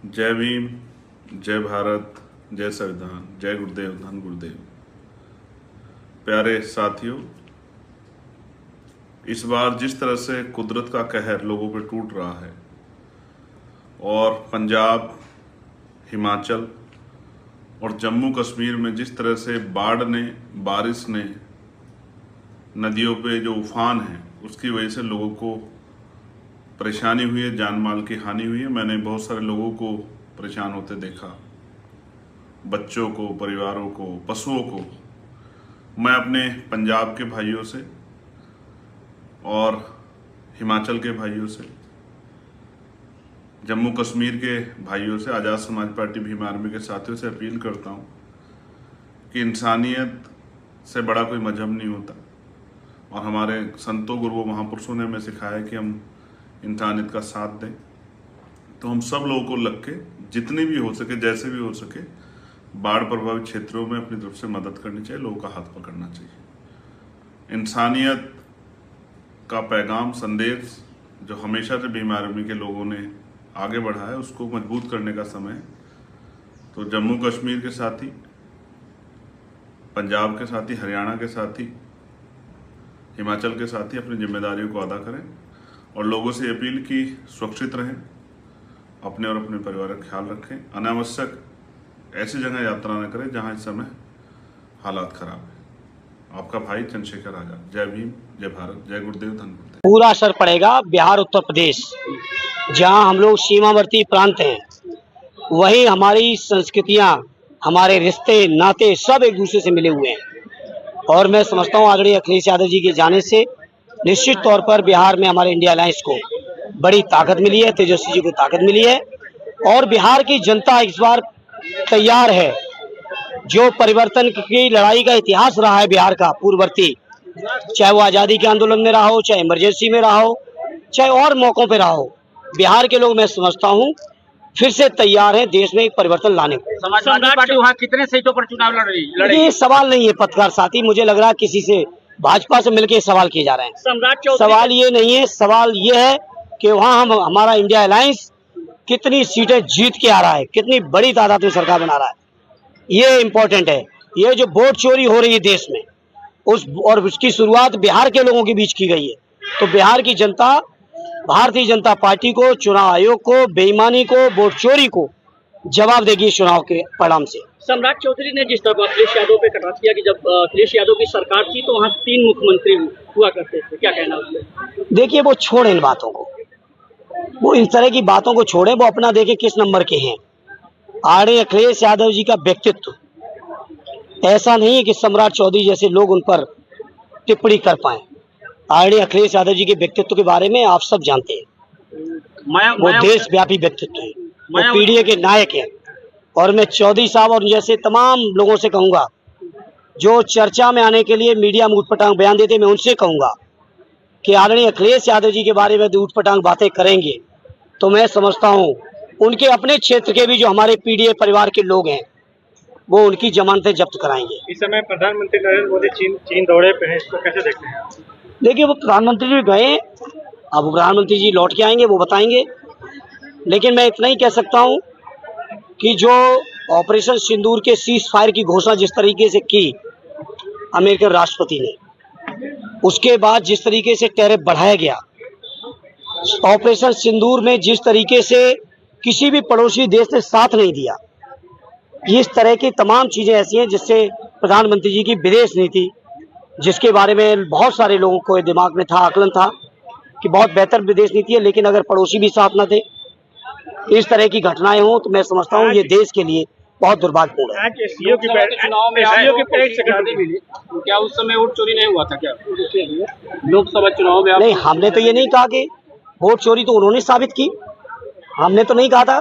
जय भीम, जय भारत, जय संविधान, जय गुरुदेव, धन गुरुदेव। प्यारे साथियों, इस बार जिस तरह से कुदरत का कहर लोगों पे टूट रहा है और पंजाब, हिमाचल और जम्मू कश्मीर में जिस तरह से बाढ़ ने, बारिश ने, नदियों पे जो उफान है उसकी वजह से लोगों को परेशानी हुई है, जान माल की हानि हुई है। मैंने बहुत सारे लोगों को परेशान होते देखा, बच्चों को, परिवारों को, पशुओं को। मैं अपने पंजाब के भाइयों से और हिमाचल के भाइयों से, जम्मू कश्मीर के भाइयों से, आज़ाद समाज पार्टी भीम आर्मी के साथियों से अपील करता हूँ कि इंसानियत से बड़ा कोई मजहब नहीं होता। और हमारे संतों, गुरुओं, महापुरुषों ने हमें सिखाया कि हम इंसानियत का साथ दें। तो हम सब लोगों को लग के जितनी भी हो सके, जैसे भी हो सके, बाढ़ प्रभावित क्षेत्रों में अपनी तरफ से मदद करनी चाहिए, लोगों का हाथ पकड़ना चाहिए। इंसानियत का पैगाम, संदेश जो हमेशा से भीम आर्मी के लोगों ने आगे बढ़ा है, उसको मजबूत करने का समय है। तो जम्मू कश्मीर के साथी, पंजाब के साथी, हरियाणा के साथी, हिमाचल के साथी अपनी जिम्मेदारियों को अदा करें और लोगों से अपील की सुरक्षित रहें, अपने और अपने परिवार का ख्याल रखें। अनावश्यक ऐसी जगह यात्रा न करें जहां इस समय हालात खराब है। आपका भाई चंद्रशेखर आजाद। जय भीम, जय भारत, जय गुरुदेव, धन गुरुदेव। पूरा असर पड़ेगा बिहार, उत्तर प्रदेश, जहां हम लोग सीमावर्ती प्रांत हैं। वही हमारी संस्कृतियां, हमारे रिश्ते नाते सब एक दूसरे से मिले हुए हैं। और मैं समझता हूं आदरणीय अखिलेश यादव जी के जाने से निश्चित तौर पर बिहार में हमारे इंडिया अलायंस को बड़ी ताकत मिली है, तेजस्वी जी को ताकत मिली है। और बिहार की जनता इस बार तैयार है। जो परिवर्तन की लड़ाई का इतिहास रहा है बिहार का पूर्ववर्ती, चाहे वो आज़ादी के आंदोलन में रहा हो, चाहे इमरजेंसी में रहा हो, चाहे और मौकों पर रहा हो, बिहार के लोग मैं समझता हूँ फिर से तैयार है देश में एक परिवर्तन लाने को। समाजवादी पार्टी वहाँ कितने सीटों पर चुनाव लड़ रही? ये सवाल नहीं है पत्रकार साथी, मुझे लग रहा है किसी से भाजपा से मिलकर सवाल किए जा रहे हैं। सवाल ये नहीं है, सवाल ये है कि वहाँ हमारा इंडिया अलायंस कितनी सीटें जीत के आ रहा है, कितनी बड़ी तादाद में सरकार बना रहा है, ये इम्पोर्टेंट है। ये जो वोट चोरी हो रही है देश में, उसकी शुरुआत बिहार के लोगों के बीच की गई है। तो बिहार की जनता भारतीय जनता पार्टी को, चुनाव आयोग को, बेईमानी को, वोट चोरी को जवाब देगी चुनाव के परिणाम से। सम्राट चौधरी ने जिस तरह अखिलेश यादव पे कटाक्ष किया कि जब अखिलेश यादव की सरकार थी तो वहाँ 3 मुख्यमंत्री हुआ करते थे, क्या कहना उससे? देखिए, वो छोड़े इन बातों को, वो इस तरह की बातों को छोड़े, वो अपना देखे किस नंबर के हैं। आदरणीय अखिलेश यादव जी का व्यक्तित्व ऐसा नहीं है कि सम्राट चौधरी जैसे लोग उन पर टिप्पणी कर पाए। आदरणीय अखिलेश यादव जी के व्यक्तित्व के बारे में आप सब जानते हैं। वो देशव्यापी व्यक्तित्व है, वो पीढ़ी के नायक हैं। और मैं चौधरी साहब और जैसे तमाम लोगों से कहूँगा जो चर्चा में आने के लिए मीडिया में ऊटपटांग बयान देते, मैं उनसे कहूँगा कि आदरणीय अखिलेश यादव जी के बारे में ऊटपटांग बातें करेंगे तो मैं समझता हूँ उनके अपने क्षेत्र के भी जो हमारे पीढ़ी परिवार के लोग हैं वो उनकी जमानतें जब्त कराएंगे। इस समय प्रधानमंत्री नरेंद्र मोदी चीन दौरे पे हैं, इसको कैसे देखते हैं? देखिए, वो प्रधानमंत्री जी गए, अब प्रधानमंत्री जी लौट के आएंगे, वो बताएंगे। लेकिन मैं इतना ही कह सकता हूँ कि जो ऑपरेशन सिंदूर के सीज फायर की घोषणा जिस तरीके से की अमेरिकन राष्ट्रपति ने, उसके बाद जिस तरीके से टैरिफ बढ़ाया गया, ऑपरेशन सिंदूर में जिस तरीके से किसी भी पड़ोसी देश ने साथ नहीं दिया, इस तरह की तमाम चीज़ें ऐसी हैं जिससे प्रधानमंत्री जी की विदेश नीति, जिसके बारे में बहुत सारे लोगों को दिमाग में था, आकलन था कि बहुत बेहतर विदेश नीति है, लेकिन अगर पड़ोसी भी साथ न थे, इस तरह की घटनाएं हों, तो मैं समझता हूँ ये देश के लिए बहुत दुर्भाग्यपूर्ण है। क्या उस समय वोट चोरी नहीं हुआ था? क्या लोकसभा चुनाव में? नहीं, हमने तो ये नहीं कहा कि वोट चोरी तो उन्होंने साबित की, हमने तो नहीं कहा था।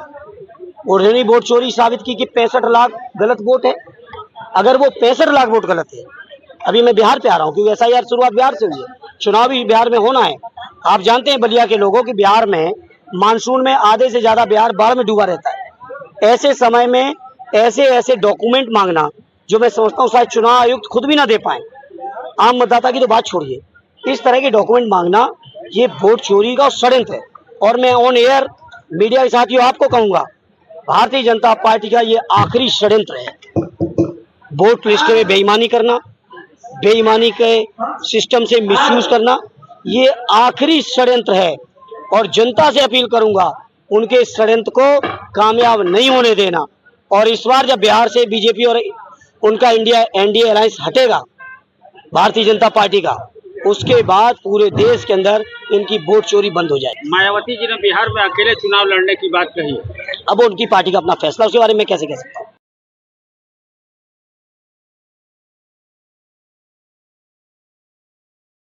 उन्होंने वोट चोरी साबित की कि 65 लाख गलत वोट है। अगर वो 65 लाख वोट गलत है, अभी मैं बिहार पे आ रहा हूँ क्योंकि SIR शुरुआत बिहार से हुई है, चुनाव भी बिहार में होना है। आप जानते हैं बलिया के लोगों कि बिहार में मानसून में आधे से ज्यादा बिहार बाढ़ में डूबा रहता है। ऐसे समय में ऐसे डॉक्यूमेंट मांगना, जो मैं समझता हूँ शायद चुनाव आयुक्त खुद भी ना दे पाए, आम मतदाता की तो बात छोड़िए, इस तरह के डॉक्यूमेंट मांगना ये वोट चोरी का षड्यंत्र है। और मैं ऑन एयर मीडिया के साथियों आपको कहूंगा भारतीय जनता पार्टी का ये आखिरी षड्यंत्र है। वोट लिस्ट में बेईमानी करना, बेईमानी के सिस्टम से मिसयूज करना, ये आखिरी षड्यंत्र है। और जनता से अपील करूंगा उनके इस षड्यंत्र को कामयाब नहीं होने देना। और इस बार जब बिहार से बीजेपी और उनका एनडीए अलायंस हटेगा भारतीय जनता पार्टी का, उसके बाद पूरे देश के अंदर इनकी वोट चोरी बंद हो जाएगी। मायावती जी ने बिहार में अकेले चुनाव लड़ने की बात कही है। अब उनकी पार्टी का अपना फैसला, उसके बारे में कैसे कह सकता हूँ।